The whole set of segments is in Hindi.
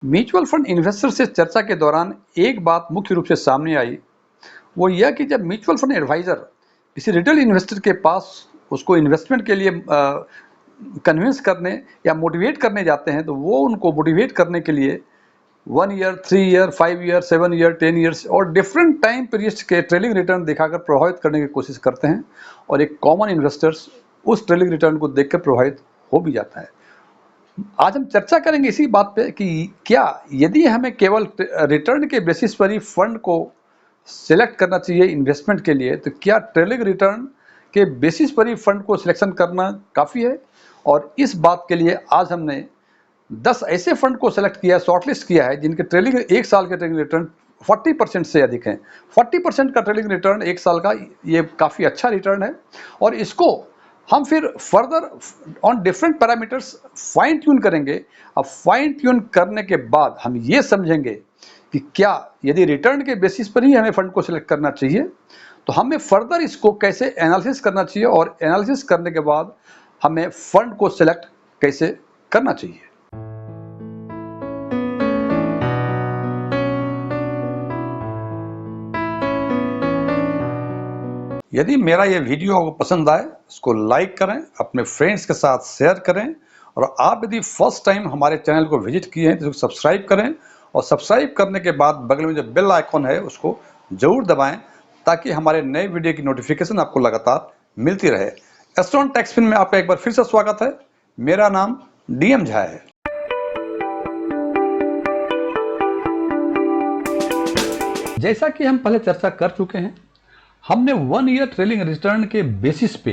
म्यूचुअल फंड इन्वेस्टर से चर्चा के दौरान एक बात मुख्य रूप से सामने आई, वो यह कि जब म्यूचुअल फंड एडवाइजर किसी रिटेल इन्वेस्टर के पास उसको इन्वेस्टमेंट के लिए कन्विंस करने या मोटिवेट करने जाते हैं, तो वो उनको मोटिवेट करने के लिए 1 year, 3 year, 5 year, 7 year, 10 years और डिफरेंट टाइम पीरियड्स के ट्रेलिंग रिटर्न दिखाकर प्रभावित करने की कोशिश करते हैं और एक कॉमन इन्वेस्टर्स उस ट्रेलिंग रिटर्न को देखकर प्रभावित हो भी जाता है। आज हम चर्चा करेंगे इसी बात पे कि क्या यदि हमें केवल रिटर्न के बेसिस पर ही फंड को सिलेक्ट करना चाहिए इन्वेस्टमेंट के लिए, तो क्या ट्रेलिंग रिटर्न के बेसिस पर ही फंड को सिलेक्शन करना काफ़ी है। और इस बात के लिए आज हमने 10 ऐसे फंड को सिलेक्ट किया है, शॉर्टलिस्ट किया है, जिनके ट्रेलिंग एक साल के ट्रेलिंग रिटर्न 40% से अधिक हैं। 40% का ट्रेलिंग रिटर्न एक साल का, ये काफ़ी अच्छा रिटर्न है और इसको हम फिर further on different parameters fine tune करेंगे। अब फाइन ट्यून करने के बाद हम ये समझेंगे कि क्या यदि रिटर्न के बेसिस पर ही हमें फंड को सिलेक्ट करना चाहिए, तो हमें फर्दर इसको कैसे एनालिसिस करना चाहिए और एनालिसिस करने के बाद हमें फंड को सिलेक्ट कैसे करना चाहिए। यदि मेरा ये वीडियो आपको पसंद आए, इसको लाइक करें, अपने फ्रेंड्स के साथ शेयर करें और आप यदि फर्स्ट टाइम हमारे चैनल को विजिट किए हैं तो इसको सब्सक्राइब करें और सब्सक्राइब करने के बाद बगल में जो बेल आइकॉन है उसको जरूर दबाएं ताकि हमारे नए वीडियो की नोटिफिकेशन आपको लगातार मिलती रहे। एस्ट्रॉन टैक्सफिन में आपका एक बार फिर से स्वागत है। मेरा नाम DM झा है। जैसा कि हम पहले चर्चा कर चुके हैं, हमने 1 ईयर ट्रेलिंग रिटर्न के बेसिस पे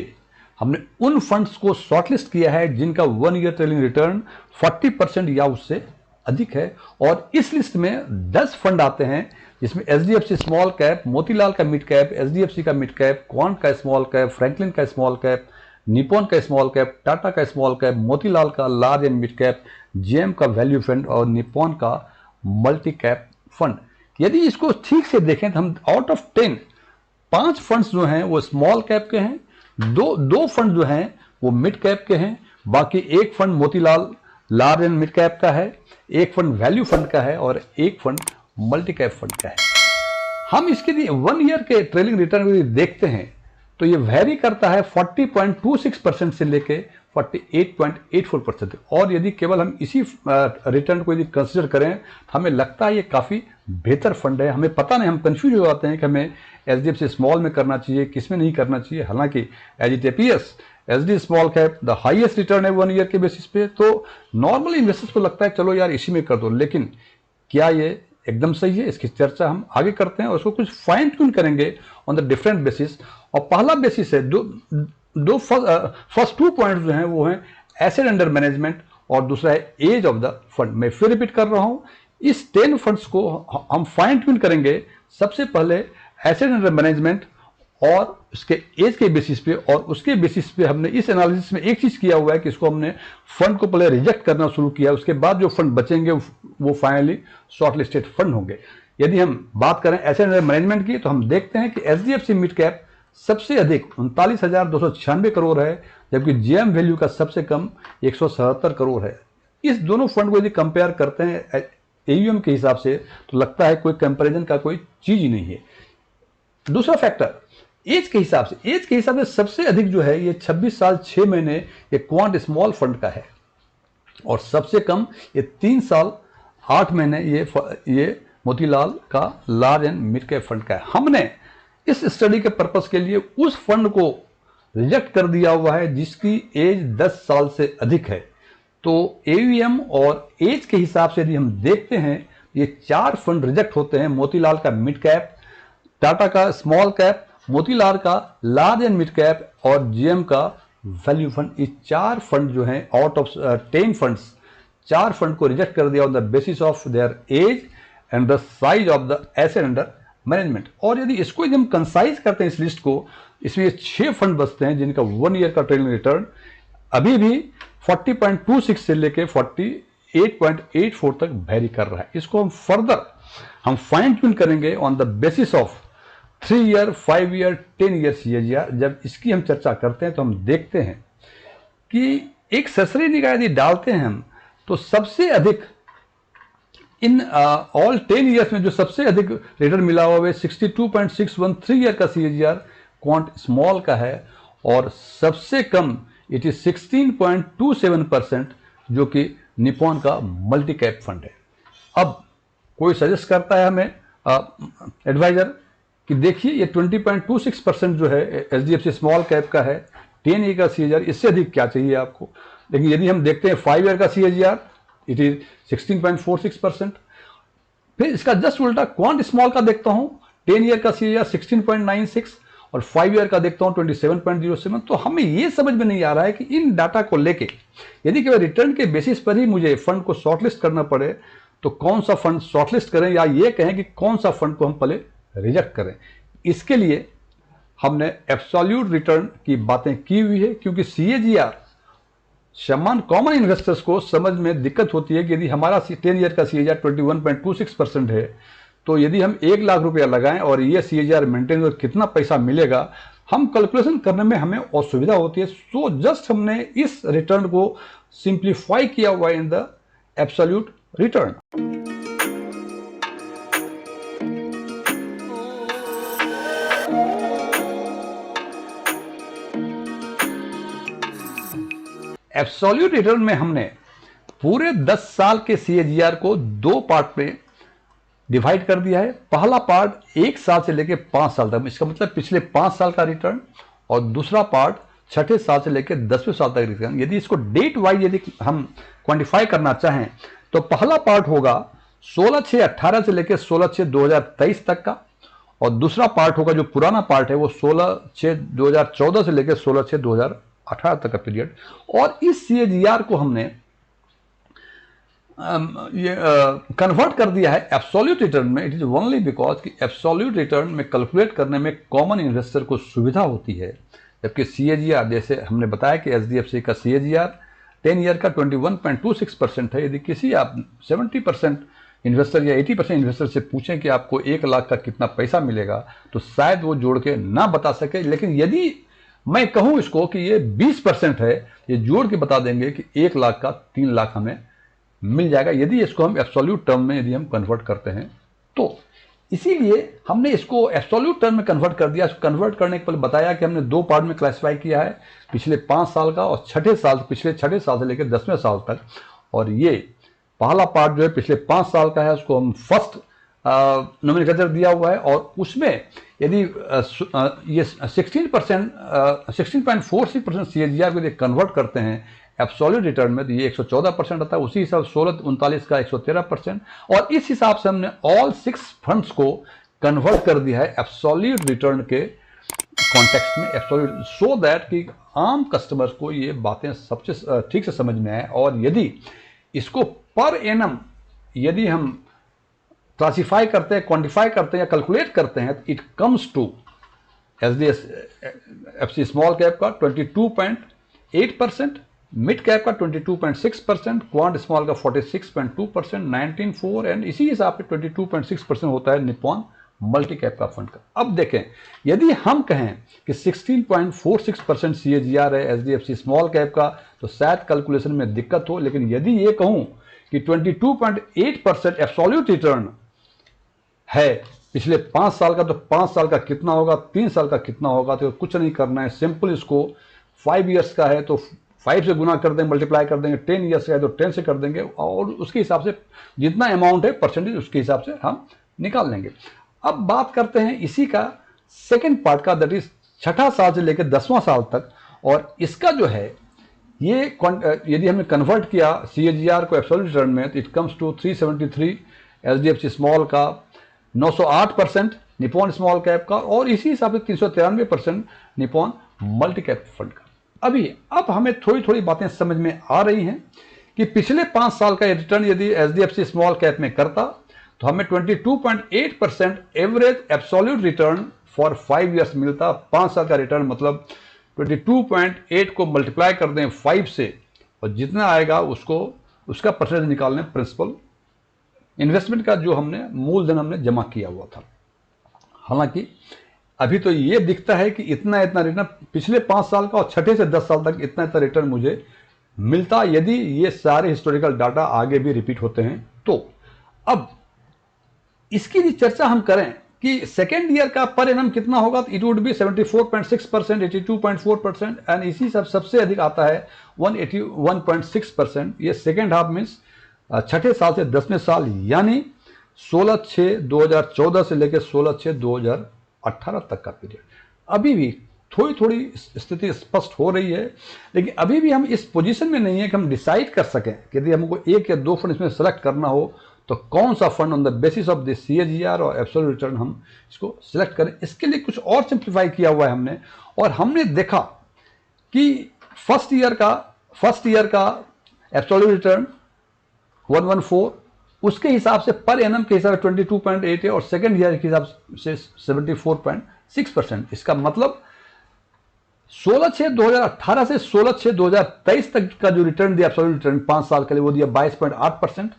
हमने उन फंड्स को शॉर्टलिस्ट किया है जिनका 1 ईयर ट्रेलिंग रिटर्न 40% या उससे अधिक है। और इस लिस्ट में 10 फंड आते हैं जिसमें HDFC स्मॉल कैप, मोतीलाल का मिड कैप, HDFC का मिड कैप, क्वांट का स्मॉल कैप, फ्रैंकलिन का स्मॉल कैप, निपॉन का स्मॉल कैप, टाटा का स्मॉल कैप, मोतीलाल का large and mid cap, GM का वैल्यू फंड और निपॉन का मल्टी कैप फंड। यदि इसको ठीक से देखें तो हम आउट ऑफ 10 5 फंड्स जो हैं वो स्मॉल कैप के हैं, दो फंड जो हैं वो मिड कैप के हैं, बाकी एक fund Motilal large and mid cap का है, एक फंड वैल्यू फंड का है और एक फंड मल्टी कैप फंड का है। हम इसके लिए 1 ईयर के ट्रेलिंग रिटर्न यदि देखते हैं तो ये वेरी करता है 40.26% से लेके 48.84%। और यदि केवल हम इसी रिटर्न को यदि कंसिडर करें तो हमें लगता है ये काफ़ी बेहतर फंड है। हमें पता नहीं, हम कंफ्यूज हो जाते हैं कि हमें HDFC स्मॉल में करना चाहिए, किस में नहीं करना चाहिए। हालांकि HDFS SD small cap the highest return है 1 ईयर के बेसिस पे, तो नॉर्मल इन्वेस्टर्स को लगता है चलो यार इसी में कर दो। लेकिन क्या ये एकदम सही है? इसकी चर्चा हम आगे करते हैं और उसको कुछ फाइन ट्यून करेंगे ऑन द डिफरेंट बेसिस। और पहला बेसिस है फर्स्ट 2 पॉइंट जो हैं वो हैं एसेट अंडर मैनेजमेंट और दूसरा है एज ऑफ द फंड। मैं फिर रिपीट कर रहा हूं, इस 10 फंड्स को हम फाइन ट्यून करेंगे। सबसे पहले एसेट अंडर मैनेजमेंट और उसके एज के बेसिस पे, और उसके बेसिस पे हमने इस एनालिसिस में एक चीज किया हुआ है कि इसको हमने फंड को पहले रिजेक्ट करना शुरू किया, उसके बाद जो फंड बचेंगे वो फाइनली शॉर्टलिस्टेड फंड होंगे। यदि हम बात करें एसेट अंडर मैनेजमेंट की तो हम देखते हैं कि HDFC मिड कैप सबसे अधिक 39,296 करोड़ है, जबकि GM वैल्यू का सबसे कम 177 करोड़ है। इस दोनों फंड को यदि कंपेयर करते हैं AUM के हिसाब से तो लगता है कोई कंपैरिजन का कोई चीज ही नहीं है। दूसरा फैक्टर एज के हिसाब से सबसे अधिक जो है ये 26 साल 6 महीने ये क्वांट स्मॉल फंड का है और सबसे कम ये 3 साल 8 महीने ये मोतीलाल का large and mid cap fund का है। हमने इस स्टडी के पर्पस के लिए उस फंड को रिजेक्ट कर दिया हुआ है जिसकी एज 10 साल से अधिक है। तो AUM और एज के हिसाब से यदि हम देखते हैं ये 4 फंड रिजेक्ट होते हैं। मोतीलाल का मिड कैप, टाटा का स्मॉल कैप, मोतीलाल का लार्ज एंड मिड कैप और GM का वैल्यू फंड। ये 4 फंड जो हैं आउट ऑफ 10 फंड्स, 4 फंड को रिजेक्ट कर दिया on the basis of their age and the size of the asset under management. और यदि इसको हम कंसाइज करते हैं इस लिस्ट को, इसमें 6 फंड बचते हैं जिनका 1 ईयर का ट्रेलिंग रिटर्न अभी भी 40.26 से लेके 48.84 तक वेरी कर रहा है। इसको हम फर्दर फाइन ट्यून करेंगे on the basis of 3 year, 5 year, 10 year CAGR। जब इसकी हम चर्चा करते हैं तो हम देखते हैं कि एक सरसरी निगाह यदि डालते हैं हम तो सबसे अधिक इन ऑल 10 ईयर्स में जो सबसे अधिक रिटर्न मिला हुआ है 62.613 ईयर का CAGR क्वांट स्मॉल का है, और सबसे कम इट इज 16.27% जो कि निपॉन का मल्टी कैप फंड है। अब कोई सजेस्ट करता है हमें एडवाइजर कि देखिए ये 20.26% जो है HDFC स्मॉल कैप का है, 10 ईयर का CAGR, इससे अधिक क्या चाहिए आपको। लेकिन यदि हम देखते हैं 5 ईयर का CAGR इट इज 16.46%। फिर इसका जस्ट उल्टा क्वांट स्मॉल का देखता हूं, 10 ईयर का CAGR 16.96 और 5 ईयर का देखता हूं 27.07। तो हमें ये समझ में नहीं आ रहा है कि इन डाटा को लेके यदि केवल रिटर्न के बेसिस पर ही मुझे फंड को शॉर्टलिस्ट करना पड़े तो कौन सा फंड शॉर्टलिस्ट करें, या ये कहें कि कौन सा फंड को हम पहले रिजेक्ट करें। इसके लिए हमने एब्सोल्यूट रिटर्न की बातें की हुई है, क्योंकि CAGR समान कॉमन इन्वेस्टर्स को समझ में दिक्कत होती है कि यदि हमारा 10 ईयर का CAGR 21.26% है तो यदि हम 1 लाख रुपया लगाएं और ये CAGR मेंटेन कर कितना पैसा मिलेगा, हम कैलकुलेशन करने में हमें असुविधा होती है। सो जस्ट हमने इस रिटर्न को सिंप्लीफाई किया हुआ in the absolute return. Absolute return में हमने पूरे 10 साल के CAGR को 2 पार्ट में डिवाइड कर दिया है। पहला पार्ट 1 साल से लेकर 5 साल तक, इसका मतलब पिछले 5 साल का रिटर्न, और दूसरा पार्ट 6ठे साल से लेकर 10वें साल तक रिटर्न। यदि इसको डेट वाइज यदि हम क्वांटिफाई करना चाहें तो पहला पार्ट होगा 16/6/18 से लेकर 16/6/2023 तक का, और दूसरा पार्ट होगा जो पुराना पार्ट है वो 16/6/2014 से लेकर 16/6/2018 तक का पीरियड। और इस CAGR को हमने ये कन्वर्ट कर दिया है एब्सोल्यूट रिटर्न में। इट इज ओनली बिकॉज कि एब्सोल्यूट रिटर्न में कैलकुलेट करने में कॉमन इन्वेस्टर को सुविधा होती है, जबकि CAGR जैसे हमने बताया कि HDFC का CAGR 10 ईयर का 21.26% है। यदि किसी आप 70% इन्वेस्टर या 80% इन्वेस्टर से पूछें कि आपको 1 लाख का कितना पैसा मिलेगा तो शायद वो जोड़ के ना बता सके। लेकिन यदि मैं कहूं इसको कि ये 20% है, ये जोड़ के बता देंगे कि 1 लाख का 3 लाख हमें मिल जाएगा, यदि इसको हम एब्सोल्यूट टर्म में यदि हम कन्वर्ट करते हैं तो। इसीलिए हमने इसको एब्सोल्यूट टर्म में कन्वर्ट कर दिया। इसको कन्वर्ट करने के पहले बताया कि हमने 2 पार्ट में क्लासिफाई किया है, पिछले 5 साल का और पिछले 6ठे साल से लेकर 10वें साल तक। और ये पहला पार्ट जो है पिछले 5 साल का है, उसको हम फर्स्ट नोमेनक्लेचर दिया हुआ है, और उसमें यदि ये 16.46% CAGR को यदि कन्वर्ट करते हैं एब्सोल्यूट रिटर्न में तो ये 114% आता है। उसी हिसाब 16/39 का 113%, और इस हिसाब से हमने ऑल 6 फंड्स को कन्वर्ट कर दिया है एब्सोल्यूट रिटर्न के कॉन्टेक्स्ट में, एब्सोल्यूट, सो दैट कि आम कस्टमर्स को ये बातें सबसे ठीक से समझ में आए। और यदि इसको पर एनम यदि हम क्लासिफाई करते हैं, क्वांटिफाई करते हैं या कैलकुलेट करते हैं, it comes to HDFC small cap का 22.8%, मिड कैप का 22.6%, क्वांट स्मॉल का 46.2%, 19.4, एंड इसी हिसाब से 22.6% होता है निपॉन मल्टी कैप का फंड का। अब देखें, यदि हम कहें कि 16.46% CAGR है HDFC स्मॉल कैप का तो शायद कैलकुलेशन में दिक्कत हो, लेकिन यदि ये कहूं कि 22.8% एब्सोल्यूट रिटर्न है पिछले 5 साल का, तो 5 साल का कितना होगा, 3 साल का कितना होगा, तो कुछ नहीं करना है, सिंपल इसको 5 ईयर्स का है तो 5 से गुना कर देंगे, मल्टीप्लाई कर देंगे, 10 ईयर्स का है तो 10 से कर देंगे, और उसके हिसाब से जितना अमाउंट है परसेंटेज उसके हिसाब से हम निकाल लेंगे। अब बात करते हैं इसी का सेकेंड पार्ट का, दैट इज 6ठा साल से लेकर 10वां साल तक। और इसका जो है ये यदि हमने कन्वर्ट किया CAGR को एब्सोल्यूट रिटर्न में तो it comes to 373 HDFC small का, 908% निपॉन स्मॉल कैप का, और इसी हिसाब से 393% निपॉन मल्टी कैप फंड का। अब हमें थोड़ी थोड़ी बातें समझ में आ रही हैं कि पिछले 5 साल का रिटर्न यदि HDFC स्मॉल कैप में करता तो हमें 22.8% average absolute return for 5 years मिलता। 5 साल का रिटर्न मतलब 22.8 को मल्टीप्लाई कर दें 5 से, और जितना आएगा उसको उसका परसेंटेज निकालने प्रिंसिपल इन्वेस्टमेंट का जो हमने मूलधन हमने जमा किया हुआ था। हालांकि अभी तो ये दिखता है कि इतना इतना रिटर्न पिछले 5 साल का और 6ठे से 10 साल तक इतना इतना रिटर्न मुझे मिलता, यदि ये सारे हिस्टोरिकल डाटा आगे भी रिपीट होते हैं तो। अब इसकी यदि चर्चा हम करें कि सेकेंड ईयर का पर एनम कितना होगा, तो इट वुड बी 74.6%, 82.4%, एंड इसी सबसे अधिक आता है 181.6%। ये सेकेंड हाफ मीन्स छठे साल से 10वें साल, यानी 16/6/2014 से लेकर 16/6/2018 तक का पीरियड। अभी भी थोड़ी थोड़ी स्थिति स्पष्ट हो रही है, लेकिन अभी भी हम इस पोजीशन में नहीं है कि हम डिसाइड कर सकें कि यदि हमको एक या दो फंड इसमें सेलेक्ट करना हो तो कौन सा fund on the basis of this CAGR और एब्सोल्यूट रिटर्न हम इसको सिलेक्ट करें। इसके लिए कुछ और सिंप्लीफाई किया हुआ है हमने, और हमने देखा कि फर्स्ट ईयर का एब्सोल्यूट रिटर्न 114, उसके हिसाब से पर एनम के हिसाब से 22.8 है, और सेकेंड ईयर के हिसाब से 74.6%। इसका मतलब 16/6/2018 से 16/6/2023 तक का जो रिटर्न दिया एब्सोल्यूट रिटर्न 5 साल के लिए, वो दिया 22.8%,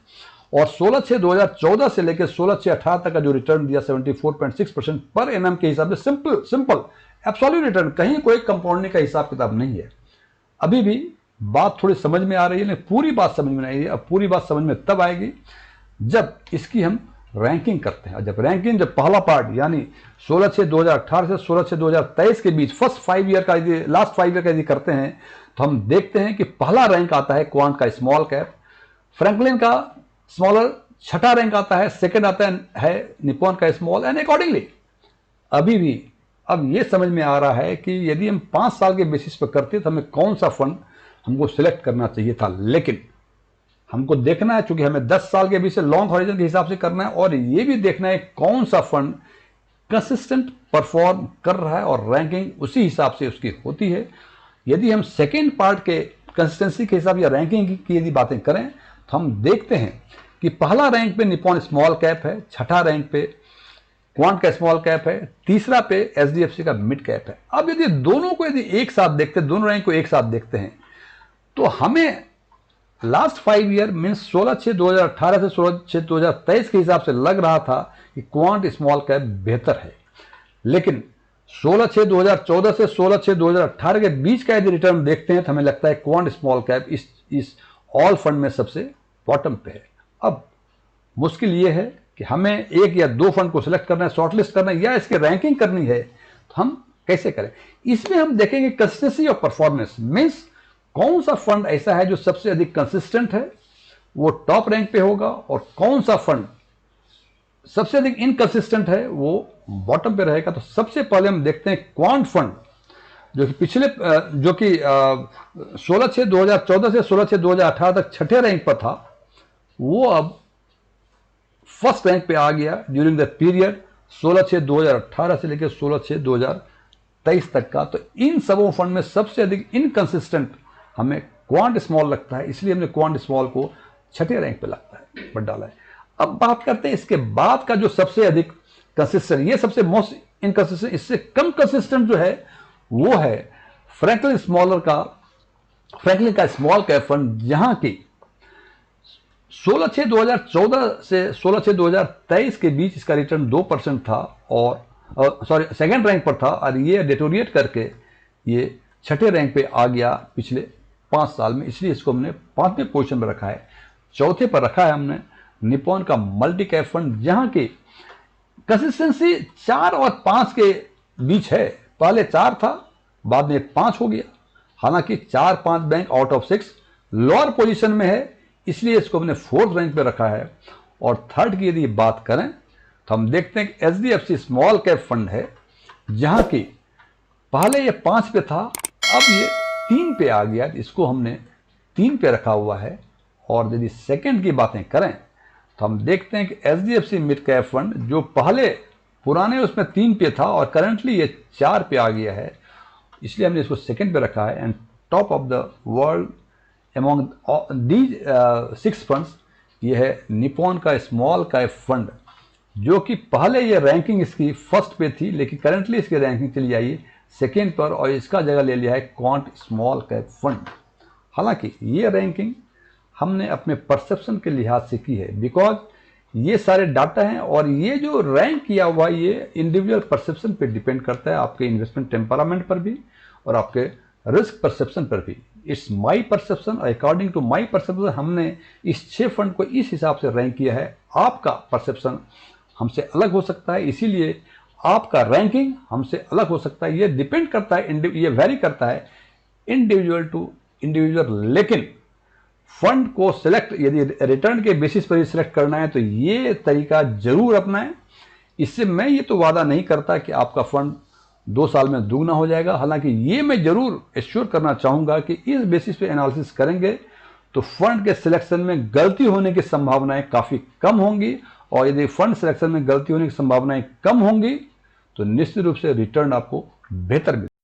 और 16/6/2014 से लेकर 16/6/18 तक का जो रिटर्न दिया 74.6% पर एनम के हिसाब से। सिंपल एब्सोल्यूट रिटर्न, कहीं कोई कंपाउंडिंग का हिसाब किताब नहीं है। अभी भी बात थोड़ी समझ में आ रही है, लेकिन पूरी बात समझ में नहीं आई है। अब पूरी बात समझ में तब आएगी जब इसकी हम रैंकिंग करते हैं। और जब पहला पार्ट यानी 16/6/2018 से 16/6/2023 के बीच लास्ट 5 ईयर का यदि करते हैं, तो हम देखते हैं कि पहला रैंक आता है क्वांट का स्मॉल कैप, फ्रैंकलिन का स्मॉलर, छठा रैंक आता है, सेकंड आता है निप्पॉन का स्मॉल, एंड अकॉर्डिंगली अभी भी अब ये समझ में आ रहा है कि यदि हम 5 साल के बेसिस पर करते तो हमें कौन सा फंड हमको सिलेक्ट करना चाहिए था। लेकिन हमको देखना है, चूंकि हमें 10 साल के बीच से लॉन्ग हॉरिजन के हिसाब से करना है, और ये भी देखना है कौन सा फंड कंसिस्टेंट परफॉर्म कर रहा है, और रैंकिंग उसी हिसाब से उसकी होती है। यदि हम सेकेंड पार्ट के कंसिस्टेंसी के हिसाब या रैंकिंग की यदि बातें करें, तो हम देखते हैं कि पहला रैंक पे निप्पॉन स्मॉल कैप है, छठा रैंक पे क्वांट का स्मॉल कैप है, तीसरा पे SDFC का मिड कैप है। अब यदि दोनों को यदि एक साथ देखते हैं, दोनों रैंक को एक साथ देखते हैं, तो हमें लास्ट 5 ईयर मीन्स 16/6/2018 से 16/6/2023 के हिसाब से लग रहा था कि क्वांट स्मॉल कैप बेहतर है। लेकिन 16/6/2014 से 16/6/2018 के बीच का यदि रिटर्न देखते हैं, तो हमें लगता है क्वांट स्मॉल कैप इस ऑल फंड में सबसे बॉटम पे है। अब मुश्किल ये है कि हमें एक या दो फंड को सिलेक्ट करना है, शॉर्टलिस्ट करना है, या इसकी रैंकिंग करनी है, तो हम कैसे करें। इसमें हम देखेंगे कंसिस्टेंसी ऑफ परफॉर्मेंस, मीन्स कौन सा फंड ऐसा है जो सबसे अधिक कंसिस्टेंट है, वो टॉप रैंक पे होगा, और कौन सा फंड सबसे अधिक इनकंसिस्टेंट है, वो बॉटम पे रहेगा। तो सबसे पहले हम देखते हैं क्वांट फंड, जो कि 16/6/2014 से 16/6/2018 तक छठे रैंक पर था, वो अब फर्स्ट रैंक पे आ गया ड्यूरिंग द पीरियड 16/6/2018 से लेकर 16/6/2023 तक का। तो इन सबों फंड में सबसे अधिक इनकंसिस्टेंट हमें क्वांट स्मॉल लगता है, इसलिए हमने क्वांट स्मॉल को छठे रैंक पे लगता है पर डाला है। अब बात करते हैं इसके बाद का जो सबसे अधिक कंसिस्टेंट, ये सबसे मोस्ट इनकंसिस्टेंट, इससे कम कंसिस्टेंट जो है वो है फ्रैंकलिन का स्मॉल कैप फंड, जहां की 16/6/2014 से 16/6/2023 के बीच इसका रिटर्न 2% था, और सेकेंड रैंक पर था, और ये डेटोरिएट करके ये छठे रैंक पे आ गया पिछले 5 साल में, इसलिए इसको हमने 5वें पोजीशन पर रखा है। चौथे पर रखा है हमने निप्पॉन का मल्टी कैप फंड, जहां की कंसिस्टेंसी 4 और 5 के बीच है। पहले 4 था, बाद में 5 हो गया। हालांकि 4-5 bank out of 6 lower position में है, इसलिए इसको हमने 4th रैंक पे रखा है। और थर्ड की यदि बात करें, तो हम देखते हैं कि SDFC स्मॉल कैप फंड है, जहां की पहले ये 5 पे था, अब ये 3 पे आ गया, इसको हमने 3 पे रखा हुआ है। और यदि सेकंड की बातें करें, तो हम देखते हैं कि SDFC मिड कैप फंड, जो पहले पुराने उसमें 3 पे था और करंटली ये 4 पे आ गया है, इसलिए हमने इसको सेकंड पे रखा है। And top of the world among these 6 funds ये है निप्पॉन का स्मॉल कैप फंड, जो कि पहले ये रैंकिंग इसकी फर्स्ट पे थी, लेकिन करंटली इसकी रैंकिंग चली आई है सेकेंड पर, और इसका जगह ले लिया है क्वांट स्मॉल कैप फंड। हालांकि ये रैंकिंग हमने अपने परसेप्शन के लिहाज से की है, बिकॉज ये सारे डाटा हैं, और ये जो रैंक किया हुआ ये इंडिविजुअल परसेप्शन पे डिपेंड करता है, आपके इन्वेस्टमेंट टेम्परामेंट पर भी और आपके रिस्क परसेप्शन पर भी। It's my perception, according to my perception हमने इस 6 फंड को इस हिसाब से रैंक किया है। आपका परसेप्शन हमसे अलग हो सकता है, इसीलिए आपका रैंकिंग हमसे अलग हो सकता है। ये डिपेंड करता है, ये वेरी करता है इंडिविजुअल टू इंडिविजुअल। लेकिन फंड को सिलेक्ट यदि रिटर्न के बेसिस पर सिलेक्ट करना है तो ये तरीका जरूर अपनाएं। इससे मैं ये तो वादा नहीं करता कि आपका फंड 2 साल में दुगना हो जाएगा, हालांकि ये मैं जरूर एश्योर करना चाहूंगा कि इस बेसिस पे एनालिसिस करेंगे तो फंड के सिलेक्शन में गलती होने की संभावनाएं काफी कम होंगी, और यदि फंड सिलेक्शन में गलती होने की संभावनाएं कम होंगी तो निश्चित रूप से रिटर्न आपको बेहतर मिलेगा।